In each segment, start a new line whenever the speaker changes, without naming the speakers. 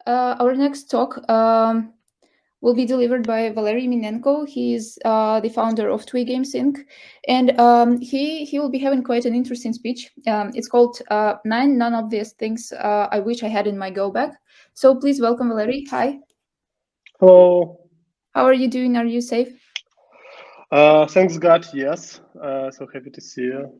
Our next talk will be delivered by Valerii Minenko. He is the founder of Twigames Inc. And he will be having quite an interesting speech. It's called 9 Non-Obvious Things I Wish I Had in My Go Bag. So please welcome Valerii. Hi.
Hello.
How are you doing? Are you safe?
Thanks God, yes. So happy to see you.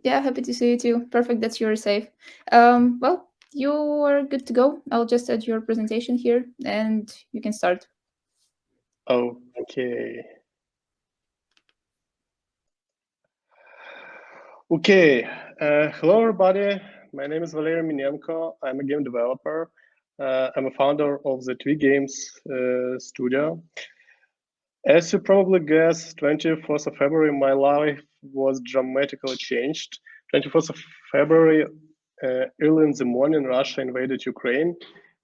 Yeah, happy to see you too. Perfect that you're safe. Well, you are good to go. I'll just add your presentation here and you can start.
Okay. Okay. Hello, everybody. My name is Valerii Minenko. I'm a game developer. I'm a founder of the Twigames studio. As you probably guess, 24th of February, my life was dramatically changed. 24th of February, early in the morning, Russia invaded Ukraine.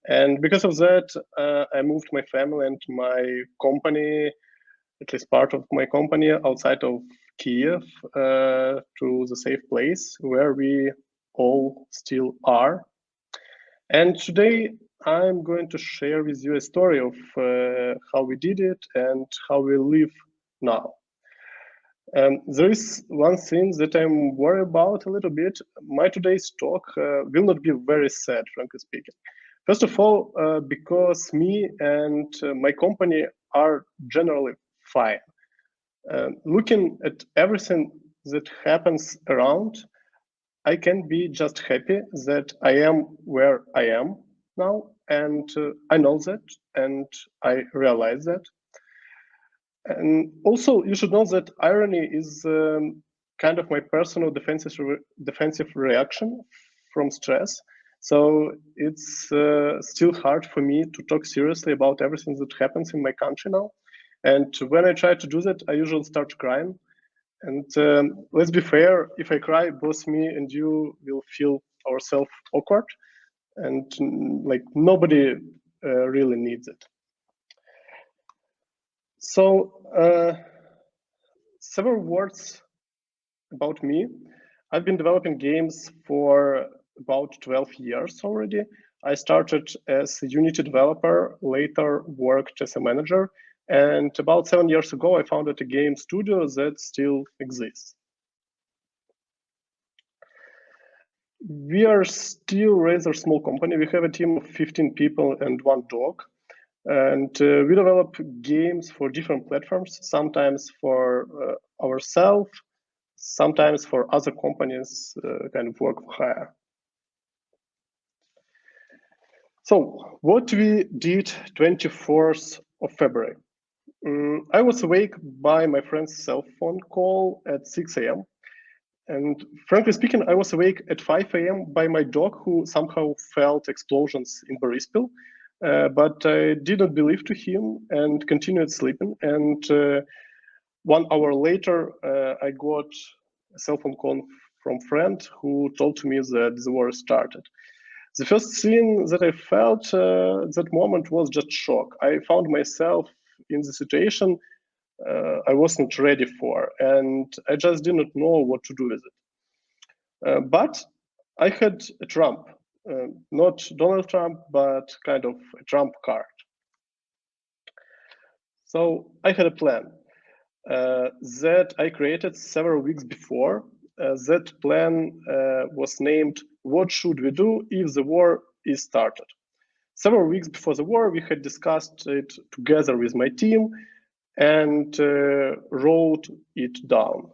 And because of that, I moved my family and my company, at least part of my company, outside of Kiev to the safe place where we all still are. And today I'm going to share with you a story of how we did it and how we live now. There is one thing that I'm worried about a little bit. My today's talk will not be very sad, frankly speaking. First of all, because me and my company are generally fine. Looking at everything that happens around, I can be just happy that I am where I am now, and I know that, and I realize that. And also, you should know that irony is kind of my personal defensive reaction from stress. So it's still hard for me to talk seriously about everything that happens in my country now. And when I try to do that, I usually start crying. And let's be fair, if I cry, both me and you will feel ourselves awkward. And like nobody really needs it. So several words about me. I've been developing games for about 12 years already. I started as a Unity developer, later worked as a manager, and about 7 years ago, I founded a game studio that still exists. We are still a rather small company. We have a team of 15 people and one dog. And we develop games for different platforms, sometimes for ourselves, sometimes for other companies, kind of work for hire. So what we did 24th of February. I was awake by my friend's cell phone call at 6 a.m. And frankly speaking, I was awake at 5 a.m. by my dog, who somehow felt explosions in Borispil. But I did not believe to him and continued sleeping. And 1 hour later, I got a cell phone call from a friend who told me that the war started. The first thing that I felt at that moment was just shock. I found myself in the situation I wasn't ready for, and I just didn't know what to do with it. But I had a Trump, not Donald Trump, but kind of a Trump card. So I had a plan that I created several weeks before. That plan was named "What Should We Do If the War is Started?" Several weeks before the war, we had discussed it together with my team and wrote it down.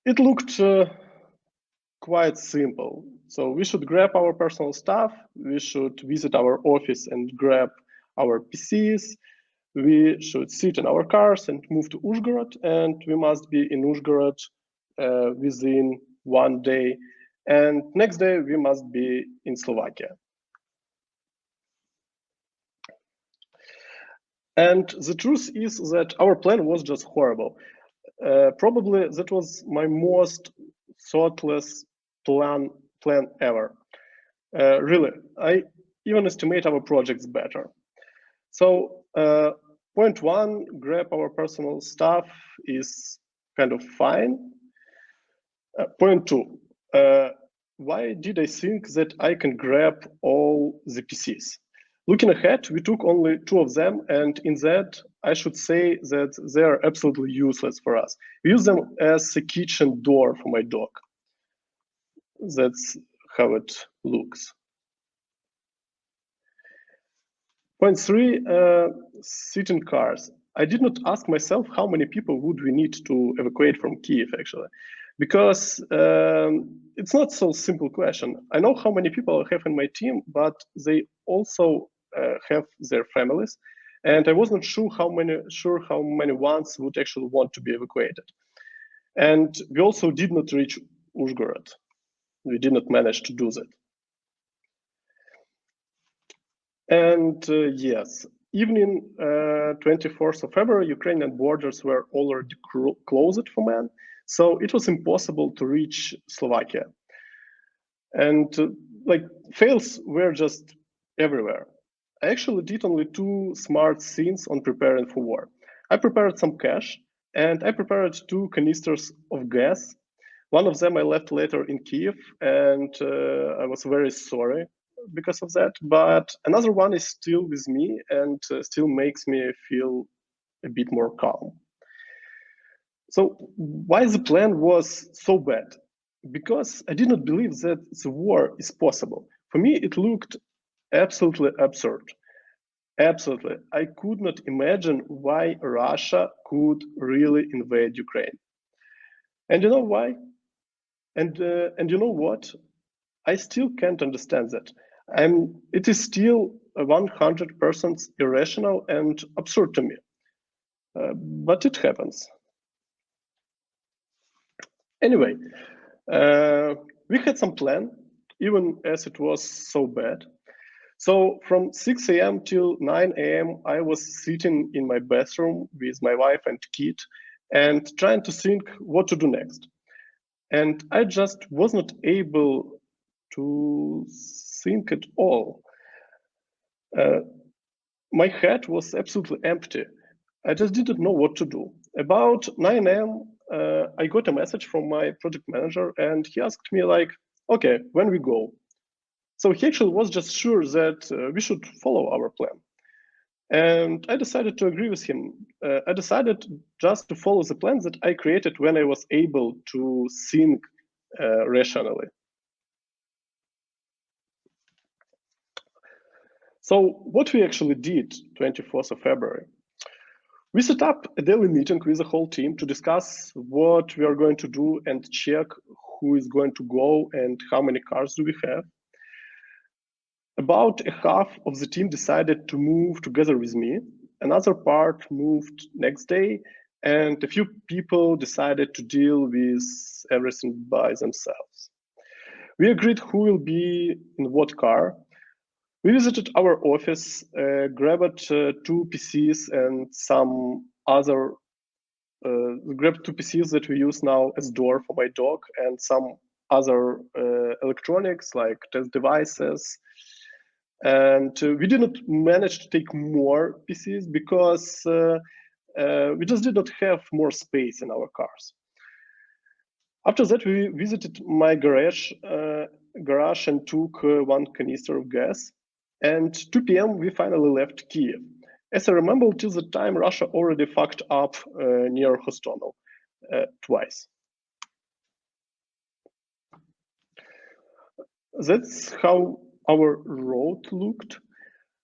It looked quite simple. So we should grab our personal stuff, we should visit our office and grab our PCs, we should sit in our cars and move to Uzhgorod, and we must be in Uzhgorod within 1 day, and next day we must be in Slovakia. And the truth is that our plan was just horrible. Probably that was my most thoughtless plan ever. Really, I even estimate our projects better. So point one, grab our personal stuff is kind of fine. Point two, why did I think that I can grab all the PCs? Looking ahead, we took only 2 of them, and in that, I should say that they are absolutely useless for us. We use them as a kitchen door for my dog. That's how it looks. Point 3, sit in cars. I did not ask myself how many people would we need to evacuate from Kiev, actually, because it's not so simple question. I know how many people I have in my team, but they also have their families, and I wasn't sure how many ones would actually want to be evacuated. And we also did not reach Uzhgorod. We did not manage to do that. And yes, evening 24th of February, Ukrainian borders were already closed for man, so it was impossible to reach Slovakia. And like fails were just everywhere. I actually did only 2 smart things on preparing for war. I prepared some cash, and I prepared 2 canisters of gas. One of them I left later in Kiev, and I was very sorry because of that. But another one is still with me and still makes me feel a bit more calm. So why the plan was so bad? Because I did not believe that the war is possible. For me, it looked absolutely absurd. Absolutely. I could not imagine why Russia could really invade Ukraine. And you know why? And you know what? I still can't understand that. It is still 100% irrational and absurd to me. But it happens. Anyway, we had some plan, even as it was so bad. So from 6 a.m. till 9 a.m., I was sitting in my bathroom with my wife and kid and trying to think what to do next. And I just was not able to think at all. My head was absolutely empty. I just didn't know what to do. About 9 a.m., I got a message from my project manager, and he asked me like, okay, when we go? So he actually was just sure that we should follow our plan. And I decided to agree with him. I decided just to follow the plan that I created when I was able to think rationally. So what we actually did 24th of February, we set up a daily meeting with the whole team to discuss what we are going to do and check who is going to go and how many cars do we have. About a half of the team decided to move together with me. Another part moved next day, and a few people decided to deal with everything by themselves. We agreed who will be in what car. We visited our office, grabbed 2 PCs and some other, grabbed 2 PCs that we use now as door for my dog and some other electronics like test devices. And we did not manage to take more PCs because we just did not have more space in our cars. After that, we visited my garage and took 1 canister of gas. And 2 p.m. we finally left Kiev. As I remember, till the time Russia already fucked up near Hostomel twice. That's how our road looked.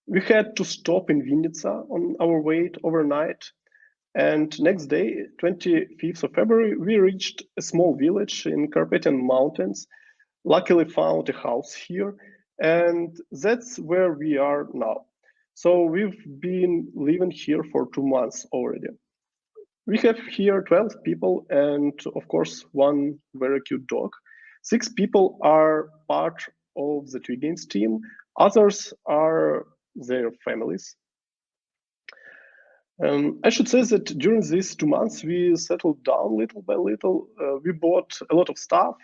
We had to stop in Vinnytsia on our way overnight. And next day, 25th of February, we reached a small village in Carpathian mountains. Luckily found a house here, and that's where we are now. So we've been living here for 2 months already. We have here 12 people and of course 1 very cute dog. 6 people are part of the Twigames team. Others are their families. I should say that during these 2 months, we settled down little by little. We bought a lot of stuff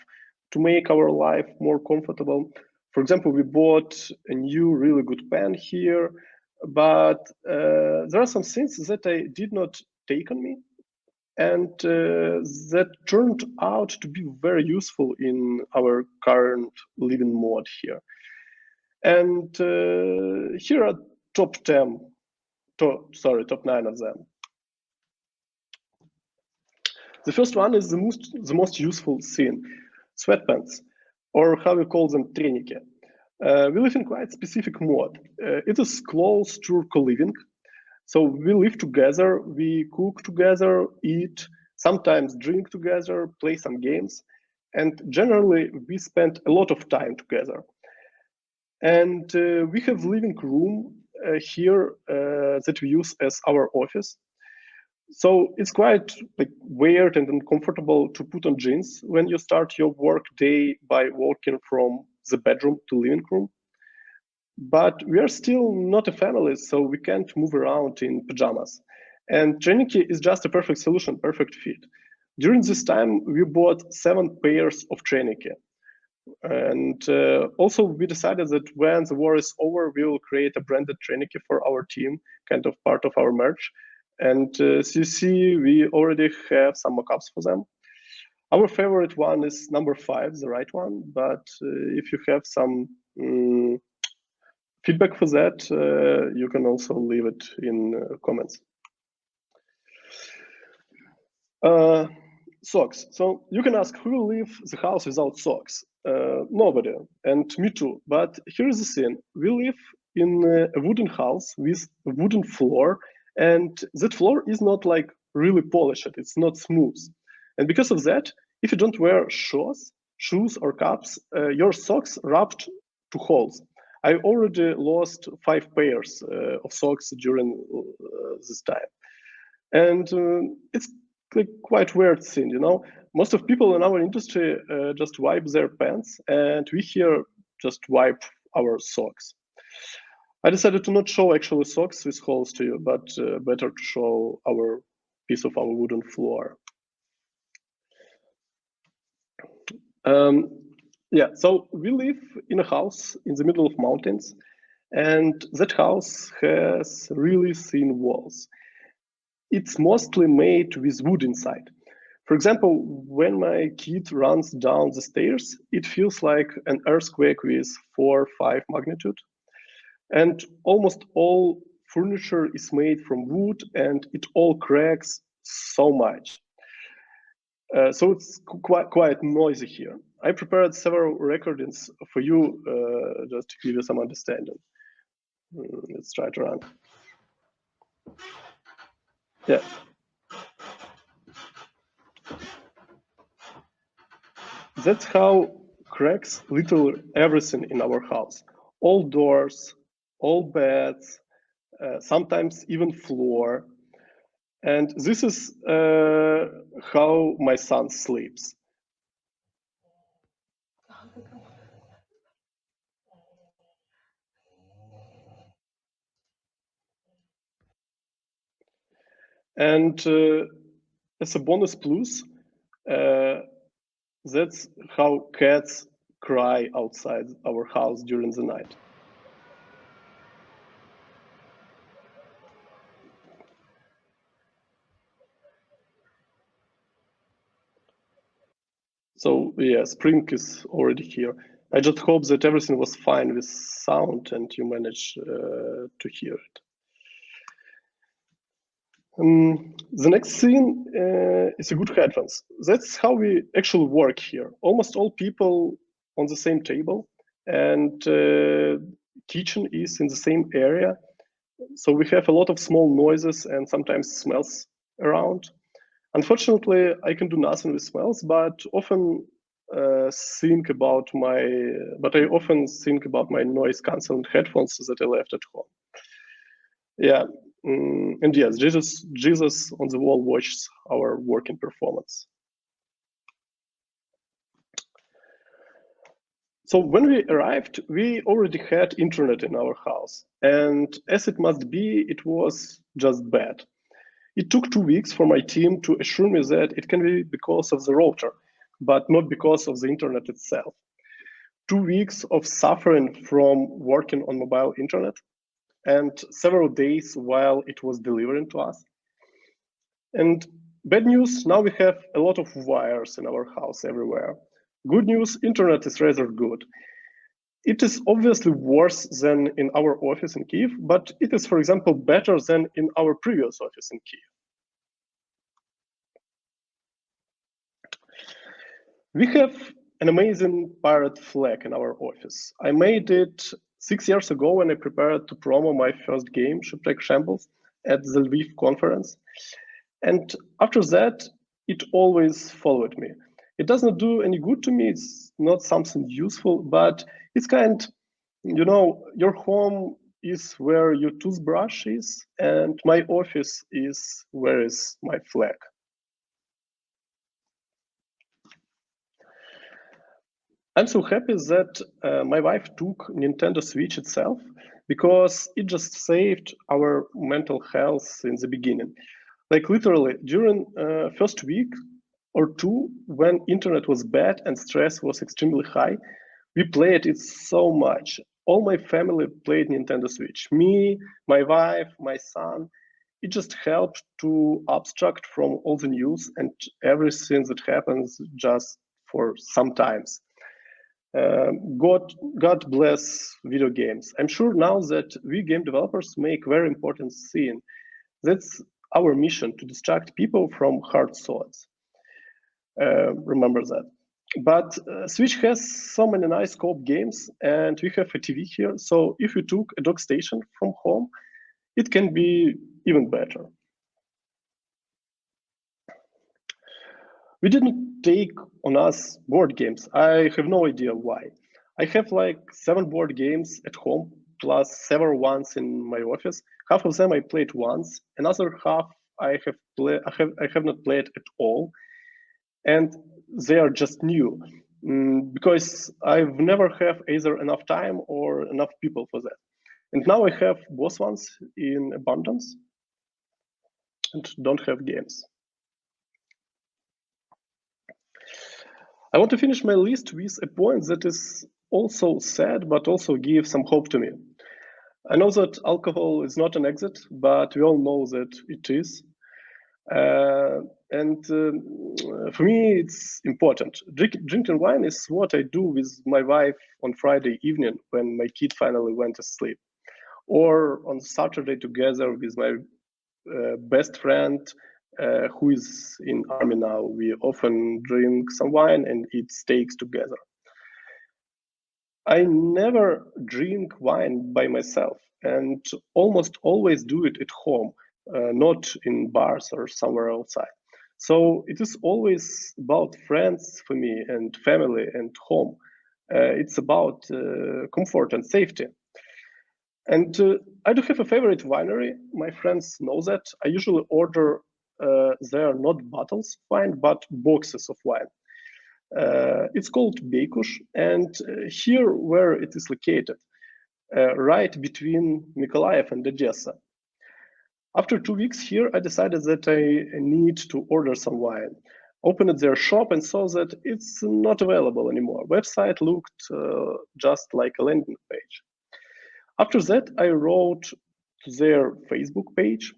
to make our life more comfortable. For example, we bought a new really good pen here, but there are some things that I did not take on me. and that turned out to be very useful in our current living mode here. And here are top 9 of them. The first one is the most useful thing, Sweatpants, or how we call them, треники. We live in quite specific mode. It is close to co-living. So we live together, we cook together, eat, sometimes drink together, play some games, and generally we spend a lot of time together. And we have living room here that we use as our office. So it's quite weird and uncomfortable to put on jeans when you start your work day by walking from the bedroom to living room. But we are still not a family, so we can't move around in pajamas. And treniki is just a perfect solution, perfect fit. During this time, we bought 7 pairs of treniki. And also we decided that when the war is over, we will create a branded treniki for our team, kind of part of our merch. And as you see, we already have some mockups for them. Our favorite one is number 5, the right one. But if you have some feedback for that, you can also leave it in comments. Socks. So you can ask, who will leave the house without socks? Nobody, and me too. But here is the thing. We live in a wooden house with a wooden floor, and that floor is not really polished. It's not smooth. And because of that, if you don't wear shoes or caps, your socks rubbed to holes. I already lost 5 pairs of socks during this time. And it's quite weird thing, you know. Most of people in our industry just wipe their pants, and we here just wipe our socks. I decided to not show actually socks with holes to you, but better to show our piece of our wooden floor. Yeah, so we live in a house in the middle of mountains, and that house has really thin walls. It's mostly made with wood inside. For example, when my kid runs down the stairs, it feels like an earthquake with 4 or 5 magnitude. And almost all furniture is made from wood, and it all cracks so much. So it's quite noisy here. I prepared several recordings for you, just to give you some understanding. Let's try to run. Yeah. That's how cracks literally everything in our house. All doors, all beds, sometimes even floor. And this is how my son sleeps. And as a bonus plus, that's how cats cry outside our house during the night. So yeah, spring is already here. I just hope that everything was fine with sound and you managed to hear it. The next thing is a good headphones. That's how we actually work here. Almost all people on the same table, and kitchen is in the same area. So we have a lot of small noises and sometimes smells around. Unfortunately, I can do nothing with smells, but I often think about my noise canceling headphones that I left at home. Yeah, and yes, Jesus on the wall watches our working performance. So when we arrived, we already had internet in our house, and as it must be, it was just bad. It took 2 weeks for my team to assure me that it can be because of the router, but not because of the internet itself. 2 weeks of suffering from working on mobile internet, and several days while it was delivering to us. And Bad news, now we have a lot of wires in our house everywhere. Good news, internet is rather good. It is obviously worse than in our office in Kyiv, but it is, for example, better than in our previous office in Kyiv. We have an amazing pirate flag in our office. I made it 6 years ago when I prepared to promo my first game, Shipwreck Shambles, at the Lviv conference. And after that, it always followed me. It does not do any good to me. It's not something useful, but it's kind, your home is where your toothbrush is, and my office is where is my flag. I'm so happy that my wife took Nintendo Switch itself, because it just saved our mental health in the beginning. Like literally during first week or two, when internet was bad and stress was extremely high, we played it so much. All my family played Nintendo Switch. Me, my wife, my son. It just helped to abstract from all the news and everything that happens just for some times. God bless video games. I'm sure now that we game developers make very important thing. That's our mission, to distract people from hard thoughts. Remember that. But Switch has so many nice co-op games, and we have a TV here. So if you took a dock station from home, it can be even better. We didn't take on us board games. I have no idea why. I have like 7 board games at home, plus several ones in my office. Half of them I played once. Another half I have not played at all, and they are just new because I've never have either enough time or enough people for that. And now I have both ones in abundance and don't have games. I want to finish my list with a point that is also sad, but also gives some hope to me. I know that alcohol is not an exit, but we all know that it is. For me, it's important. Drinking wine is what I do with my wife on Friday evening when my kid finally went to sleep, or on Saturday together with my best friend who is in army now. We often drink some wine and eat steaks together. I never drink wine by myself, and almost always do it at home, not in bars or somewhere outside. So it is always about friends for me, and family and home. It's about comfort and safety. And I do have a favorite winery. My friends know that. I usually order there not bottles of wine, but boxes of wine. It's called Bekush, and here where it is located, right between Mykolaiv and Odessa. After 2 weeks here, I decided that I need to order some wine. Opened their shop and saw that it's not available anymore. Website looked just like a landing page. After that, I wrote to their Facebook page,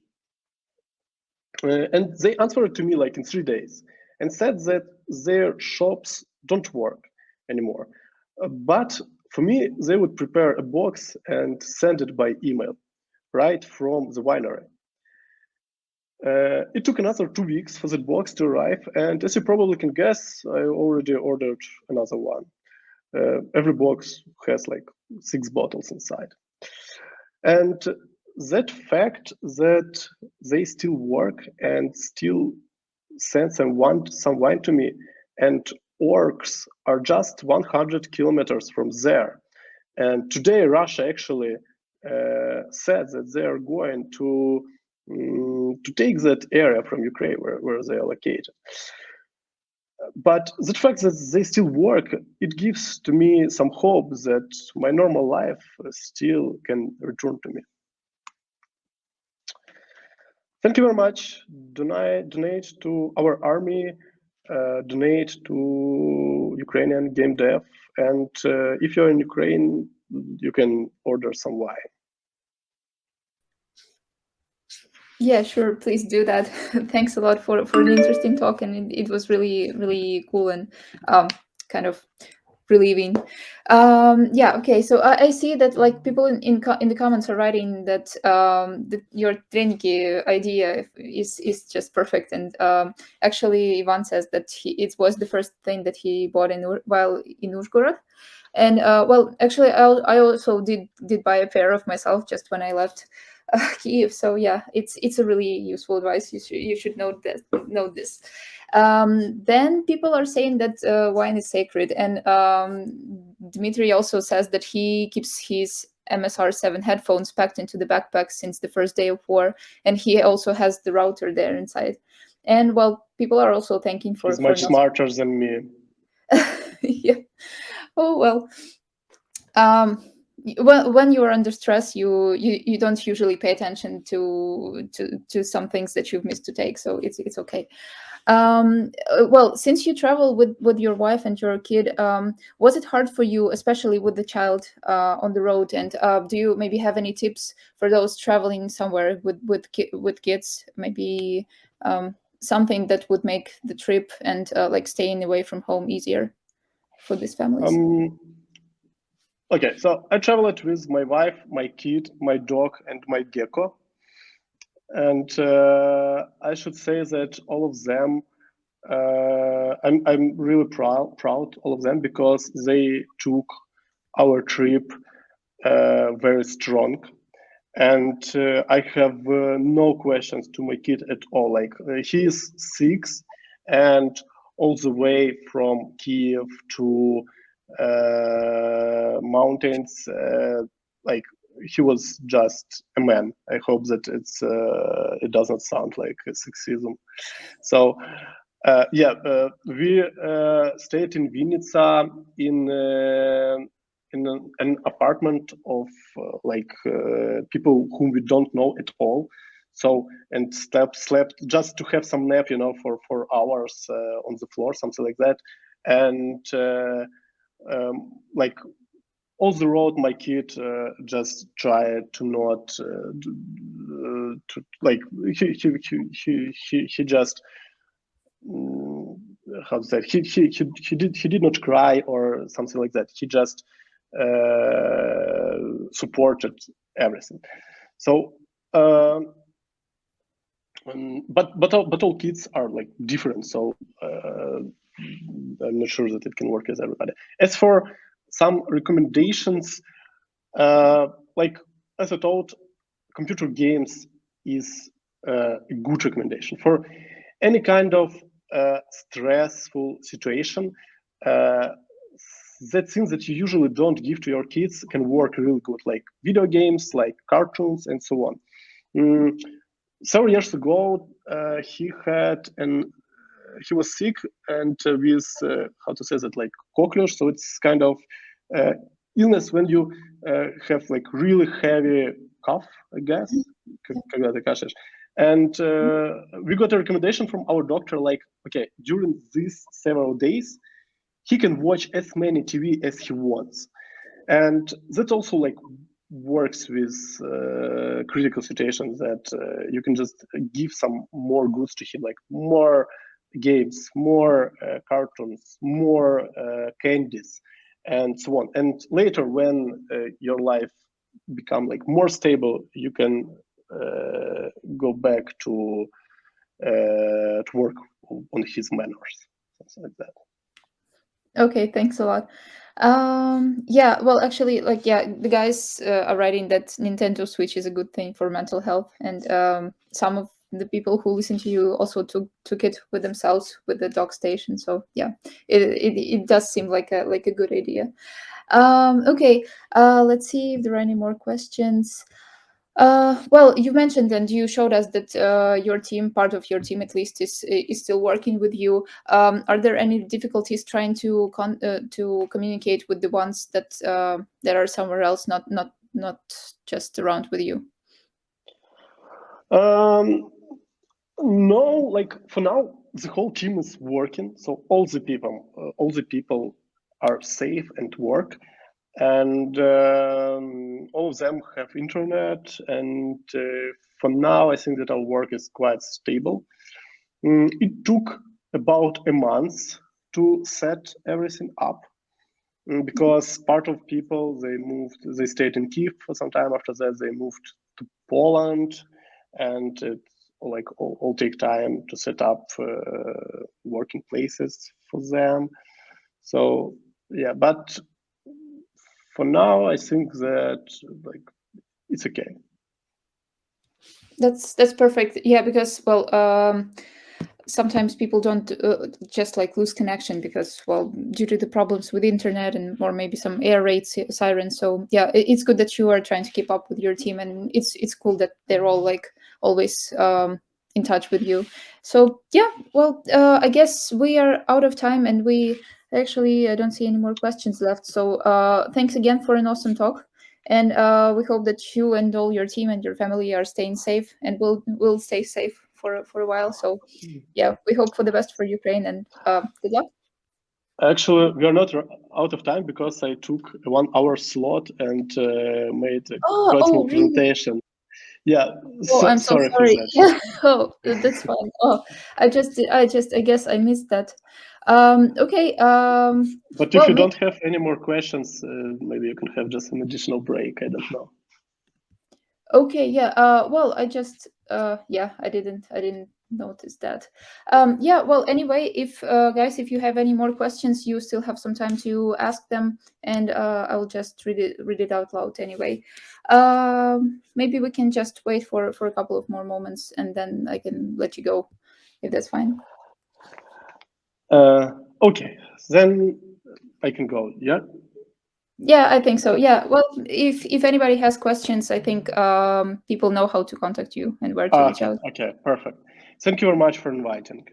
and they answered to me like in 3 days and said that their shops don't work anymore. But for me, they would prepare a box and send it by email, right from the winery. It took another 2 weeks for the box to arrive, and as you probably can guess, I already ordered another one. Every box has like 6 bottles inside. And that fact that they still work and still send some wine to me, and orcs are just 100 kilometers from there. And today Russia actually said that they are going to take that area from Ukraine where they are located. But the fact that they still work, it gives to me some hope that my normal life still can return to me. Thank you very much. Donate to our army, donate to Ukrainian game dev, and if you're in Ukraine, you can order some wine.
Yeah, sure. Please do that. Thanks a lot for the interesting talk, and it was really really cool and kind of relieving. Yeah. Okay. So I see that like people in the comments are writing that your Treniki idea is just perfect, and actually Ivan says that it was the first thing that he bought while in Uzhgorod. And well, actually, I also did buy a pair of myself just when I left Kiev. So yeah, it's a really useful advice. You should note this. Then people are saying that wine is sacred, and Dmitry also says that he keeps his MSR7 headphones packed into the backpack since the first day of war, and he also has the router there inside. And well, people are also thanking
He's
for
much smarter than me.
yeah. Oh well. Um, when you are under stress, you don't usually pay attention to some things that you've missed to take, so it's okay. Well, since you travel with your wife and your kid, was it hard for you, especially with the child on the road? And do you maybe have any tips for those traveling somewhere with kids? Maybe something that would make the trip and like staying away from home easier for these families.
Okay, so I traveled with my wife, my kid, my dog, and my gecko. And I should say that all of them, I'm really proud all of them, because they took our trip very strong. And I have no questions to my kid at all. Like he is 6, and all the way from Kiev to mountains, like he was just a man. I hope that it doesn't sound like a sexism. So yeah, we stayed in Vinnytsia in an apartment of people whom we don't know at all. So and slept just to have some nap, for hours on the floor, something like that. And like all the road, my kid just tried to not to like he just how to say it? He did not cry or something like that. He just supported everything. So but all kids are like different, so I'm not sure that it can work with everybody. As for some recommendations, like as I told, computer games is a good recommendation for any kind of stressful situation. That things that you usually don't give to your kids can work really good, like video games, like cartoons, and so on. Several years ago, he was sick, and with how to say that, like cochlear. So it's kind of illness when you have like really heavy cough, I guess. Когда ты кашляешь. And we got a recommendation from our doctor, like, okay, during these several days, he can watch as many TV as he wants. And that also like works with critical situations, that you can just give some more goods to him, like more games, more cartoons, more candies, and so on. And later, when your life become like more stable, you can go back to work on his manners, something like that.
Okay, thanks a lot. Yeah, well, actually, like, yeah, the guys are writing that Nintendo Switch is a good thing for mental health, and some of the people who listen to you also took it with themselves with the dock station. So yeah, it does seem like a good idea. Okay, let's see if there are any more questions. Well, you mentioned and you showed us that your team, part of your team at least, is still working with you. Are there any difficulties trying to communicate with the ones that are somewhere else, not just around with you?
No, like for now, the whole team is working. So all the people are safe and work, and all of them have internet, and for now, I think that our work is quite stable. It took about a month to set everything up because part of people, they stayed in Kyiv for some time. After that, they moved to Poland, and it all take time to set up working places for them. So yeah, but for now, I think that it's okay.
That's perfect. Yeah, because sometimes people don't just lose connection because due to the problems with the internet or maybe some air raid sirens. So yeah, it's good that you are trying to keep up with your team, and it's cool that they're all always in touch with you. So yeah, I guess we are out of time, and I don't see any more questions left. So thanks again for an awesome talk. And we hope that you and all your team and your family are staying safe, and will stay safe for a while. So yeah, we hope for the best for Ukraine, and good luck.
Actually, we are not out of time because I took a 1 hour slot and made a quite small presentation. Yeah,
I'm so
sorry
sorry.
for that.
Yeah. Oh, that's fine. Oh, I guess I missed that. Okay.
But if you don't have any more questions, maybe you can have just an additional break. I don't know.
Okay. Yeah. I just. Yeah. I didn't notice that. Yeah. Well. Anyway, if guys, if you have any more questions, you still have some time to ask them, and I will just read it out loud anyway. Maybe we can just wait for a couple of more moments, and then I can let you go, if that's fine.
Okay, then I can go. Yeah.
Yeah, I think so. Yeah. Well, if anybody has questions, I think people know how to contact you and where to reach out.
Okay, perfect. Thank you very much for inviting.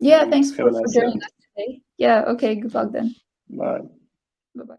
Yeah, thanks for
nice
joining us today. Yeah. Okay. Good luck then.
Bye.
Bye-bye.